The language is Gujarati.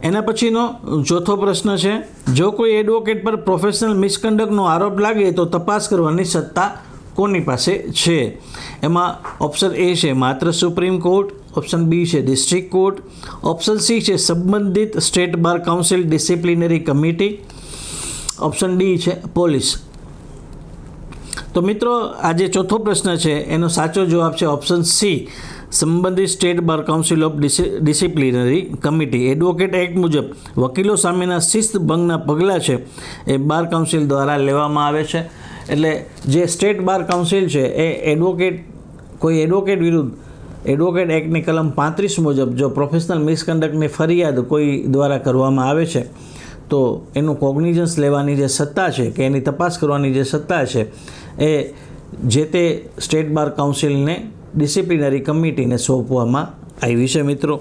એના પછીનો ચોથો પ્રશ્ન છે, જો કોઈ એડવોકેટ પર પ્રોફેશનલ મિસકન્ડક્ટનો આરોપ લાગે તો તપાસ કરવાની સત્તા કોની પાસે છે? એમાં ઓપ્શન એ છે માત્ર સુપ્રીમ કોર્ટ, ઓપ્શન બી છે ડિસ્ટ્રિક્ટ કોર્ટ, ઓપ્શન સી છે સંબંધિત state bar council disciplinary committee, option D છે પોલીસ. તો મિત્રો આ જે ચોથો પ્રશ્ન છે એનો સાચો જવાબ છે ઓપ્શન સી, સંબંધિત state bar council of disciplinary committee. Advocate act મુજબ વકીલો સામેના શિસ્ત ભંગના પગલાં છે એ બાર કાઉન્સિલ દ્વારા લેવામાં આવે છે. એટલે જે સ્ટેટ બાર કાઉન્સિલ છે એ કોઈ એડવોકેટ વિરુદ્ધ એડવોકેટ એક્ટની કલમ 35 મુજબ જો પ્રોફેશનલ મિસકન્ડક્ટની ફરિયાદ કોઈ દ્વારા કરવામાં આવે છે તો એનું કોગ્નિઝન્સ લેવાની જે સત્તા છે કે એની તપાસ કરવાની જે સત્તા છે એ જે તે સ્ટેટ બાર કાઉન્સિલને ડિસિપ્લિનરી કમિટીને સોંપવામાં આવી છે મિત્રો.